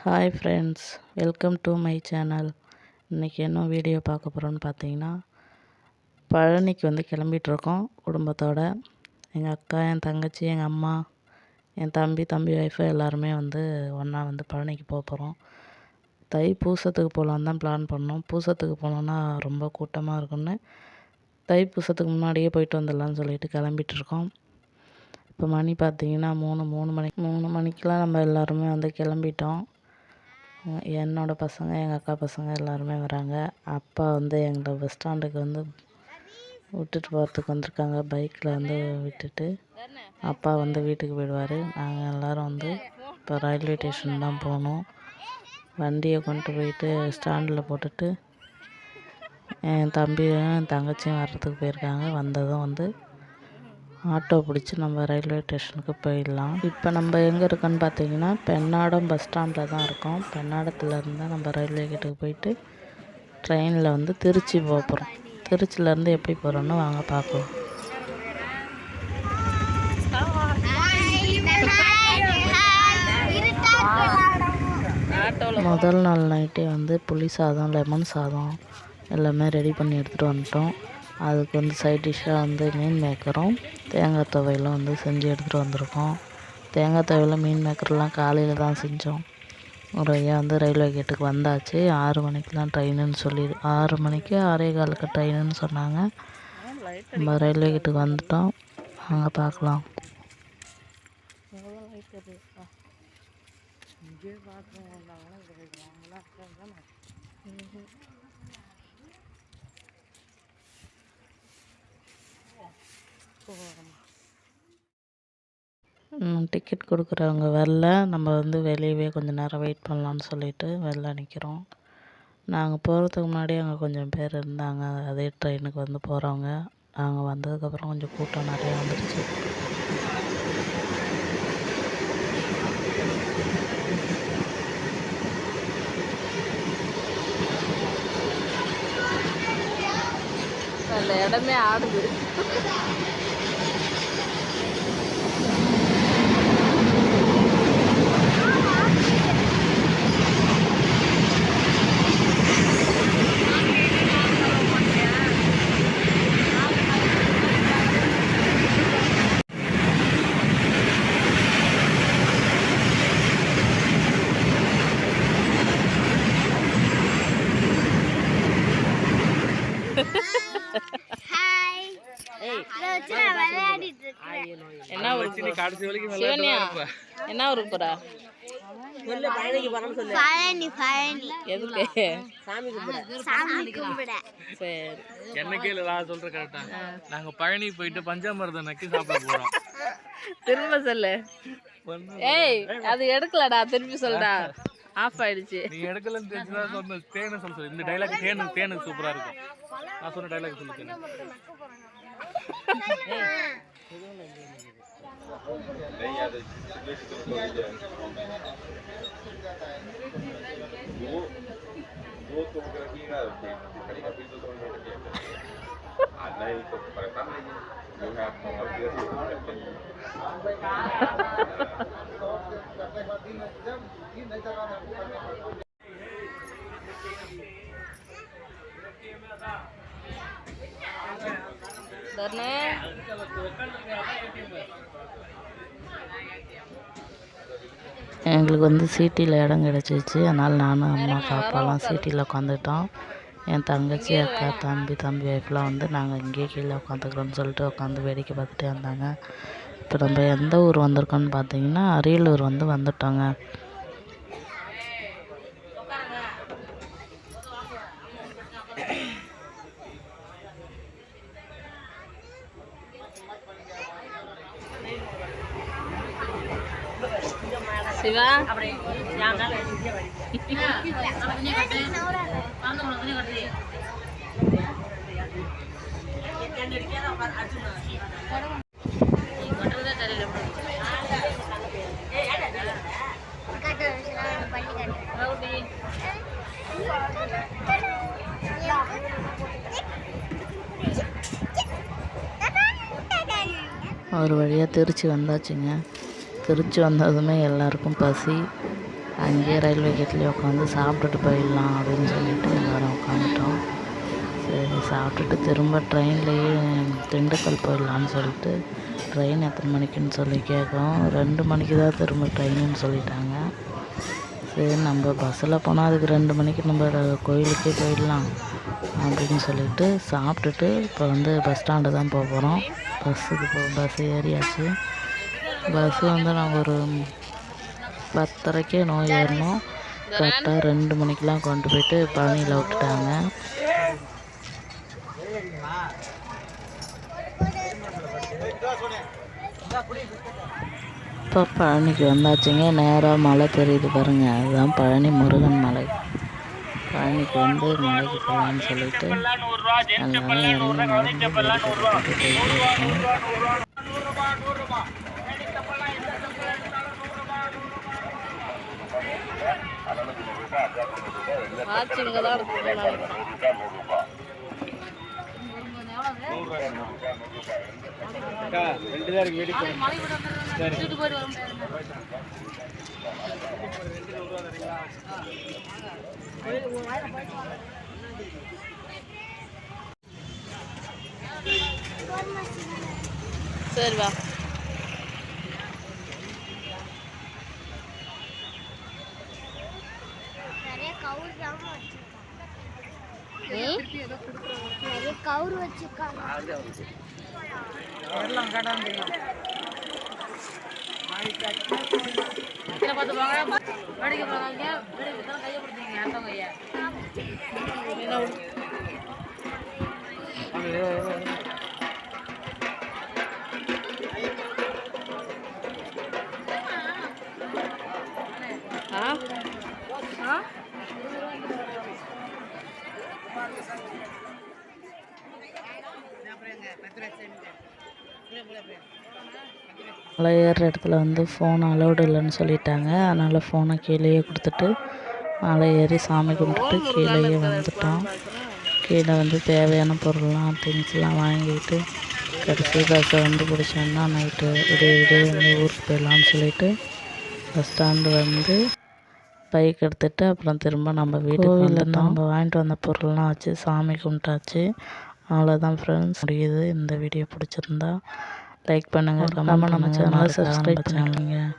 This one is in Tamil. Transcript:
Hi friends, welcome to my channel. இன்றைக்கி என்ன வீடியோ பார்க்க போகிறோன்னு பார்த்தீங்கன்னா, பழனிக்கு கிளம்பிகிட்ருக்கோம் குடும்பத்தோட. எங்கள் அக்கா, என் தங்கச்சி, எங்கள் அம்மா, என் தம்பி ஒய்ஃபு எல்லாருமே ஒன்றா பழனிக்கு போகிறோம். தை பூசத்துக்கு போகலான்னு தான் பிளான் பண்ணோம். பூசத்துக்கு போனோன்னா ரொம்ப கூட்டமாக இருக்குன்னு தை பூசத்துக்கு முன்னாடியே போயிட்டு வந்துடலான்னு சொல்லிட்டு கிளம்பிகிட்ருக்கோம். இப்போ மணி பார்த்திங்கன்னா மூணு மணிக்கெலாம் நம்ம எல்லாருமே கிளம்பிட்டோம். என்னோடய பசங்க, எங்கள் அக்கா பசங்க எல்லாருமே வராங்க. அப்பா எங்களை பஸ் ஸ்டாண்டுக்கு விட்டுட்டு போகிறதுக்கு வந்திருக்காங்க. பைக்கில் விட்டுட்டு அப்பா வீட்டுக்கு போயிடுவார். நாங்கள் எல்லோரும் இப்போ ரயில்வே ஸ்டேஷன் தான் போகணும். வண்டியை கொண்டு போயிட்டு ஸ்டாண்டில் போட்டுட்டு என் தம்பியும் என் தங்கச்சியும் வர்றதுக்கு போயிருக்காங்க. வந்ததும் ஆட்டோ பிடிச்சி நம்ம ரயில்வே ஸ்டேஷனுக்கு போயிடலாம். இப்போ நம்ம எங்கே இருக்கோன்னு பார்த்தீங்கன்னா, பெண்ணாடம் பஸ் ஸ்டாண்டில் தான் இருக்கோம். பெண்ணாடத்துலேருந்து நம்ம ரயில்வே கேட்டுக்கு போயிட்டு ட்ரெயினில் திருச்சி போக போகிறோம். திருச்சியிலேருந்து எப்படி போகிறோன்னு வாங்க பார்க்கலாம். முதல் நாள் நைட்டே புளி சாதம், லெமன் சாதம் எல்லாமே ரெடி பண்ணி எடுத்துகிட்டு வந்துட்டோம். அதுக்கு சைட் டிஷ்ஷாக மீன் மேக்கரும் தேங்காய் துவையலும் செஞ்சு எடுத்துகிட்டு வந்திருக்கோம். தேங்காய் துவையல், மீன் மேக்கர்லாம் காலையில் தான் செஞ்சோம். ஒரு வழியாக ரயில்வே கேட்டுக்கு வந்தாச்சு. 6 மணிக்கெலாம் ட்ரெயினுன்னு 6 மணிக்கு 6:15க்கு ட்ரெயினுன்னு சொன்னாங்க. நம்ம ரயில்வே கேட்டுக்கு வந்துட்டோம். அங்கே பார்க்கலாம். டிக்கெட் கொடுக்குறவங்க வரல. நம்ம வெளியவே கொஞ்சம் நேரம் வெயிட் பண்ணலான்னு சொல்லிட்டு வெளில நிற்கிறோம். நாங்கள் போகிறதுக்கு முன்னாடி அங்கே கொஞ்சம் பேர் இருந்தாங்க. அதே ட்ரெயினுக்கு போகிறவங்க. நாங்கள் வந்ததுக்கப்புறம் கொஞ்சம் கூட்டம் நிறையா வந்துடுச்சு. அந்த இடமே ஆடுது. என்ன ஊருக்கு போறா? நாங்க பழனி போயிட்டு பஞ்சாமிர்தம் நக்கி சாப்பிட போறோம். திரும்ப சொல்லு. ஏய், அது எடுக்கலடா, திருப்பி சொல்லுடா. ஆஃப் ஆயிடுச்சு. நீ எடுக்கலன்னு தெரிஞ்சுதான் சொன்ன. தேனு சொல்லு. இந்த டைலாக் தேனு சூப்பரா இருக்கும். நான் சொன்ன டைலாக் சொல்லு. எங்களுக்கு சீட்டியில் இடம் கிடச்சிச்சு. அதனால் நானும் அம்மா பாப்பாலாம் சீட்டியில் உட்காந்துட்டோம். என் தங்கச்சி, அக்கா, தம்பி ஒய்ஃப்லாம் நாங்கள் இங்கேயே கீழே உட்காந்துக்கிறோன்னு சொல்லிட்டு உட்காந்து வேடிக்கை பார்த்துட்டே இருந்தாங்க. இப்போ நம்ம எந்த ஊர் வந்திருக்கோன்னு பார்த்தீங்கன்னா, அரியலூர் வந்துட்டோங்க. சிவா, ஒரு வழியாக திருச்சி வந்தாச்சுங்க. திருச்சி வந்ததுமே எல்லாருக்கும் பசி. அங்கேயே ரயில்வே கேட்லேயே உட்காந்து சாப்பிட்டுட்டு போயிடலாம் அப்படின்னு சொல்லிட்டு எல்லோரும் உட்காந்துட்டோம். சரி சாப்பிட்டுட்டு திரும்ப ட்ரெயின்லேயே திண்டுக்கல் போயிடலான்னு சொல்லிட்டு ட்ரெயின் எத்தனை மணிக்குன்னு சொல்லி கேட்குறோம். 2 மணிக்கு தான் திரும்ப ட்ரெயினுன்னு சொல்லிட்டாங்க. சரி நம்ம பஸ்ஸில் போனால் அதுக்கு 2 மணிக்கு நம்ம கோயிலுக்கே போயிடலாம் அப்படின்னு சொல்லிட்டு சாப்பிட்டுட்டு இப்போ வந்து பஸ் ஸ்டாண்டு தான் போக போகிறோம். பஸ் ஏறியாச்சு. பஸ்ஸு வந்து நாங்கள் ஒரு 10:30க்கே ஏறினோம். கரெக்டாக 2 மணிக்கெலாம் கொண்டு போயிட்டு பழனியில் விட்டுட்டாங்க. இப்போ பழனிக்கு வந்தாச்சுங்க. நேராக மலை தெரியுது பாருங்கள், அதுதான் பழனி முருகன் மலை. பழனிக்கு வந்து மலைக்கு போகலான்னு சொல்லிட்டு எல்லாரும் இறங்கி நடந்து போயிட்டு இருக்கோம். சரி வா. கவுரு வச்சிருக்காங்க. மலை ஏறுற இடத்துல வந்து ஃபோன் அலௌடு இல்லைன்னு சொல்லிட்டாங்க. அதனால் ஃபோனை கீழேயே கொடுத்துட்டு மலை ஏறி சாமி கும்பிட்டுட்டு கீழேயே வந்துட்டோம். கீழே வந்து தேவையான பொருள்லாம் திங்ஸ்லாம் வாங்கிட்டு கடைசி பஸ்ஸை வந்து பிடிச்சோன்னா நைட்டு விடிய வந்து ஊருக்கு போயிடலான்னு சொல்லிட்டு பஸ் ஸ்டாண்டு வந்து பைக் எடுத்துகிட்டு அப்புறம் திரும்ப நம்ம வீட்டுக்கு வந்து நம்ம வாங்கிட்டு வந்த பொருள்லாம் வச்சு சாமி கும்பிட்டாச்சு. அவ்வளோதான் ஃப்ரெண்ட்ஸ், முடியுது. இந்த வீடியோ பிடிச்சிருந்தா லைக் பண்ணுங்கள், கமெண்ட் பண்ணுங்கள், சப்ஸ்கிரைப் பண்ணுங்கள்.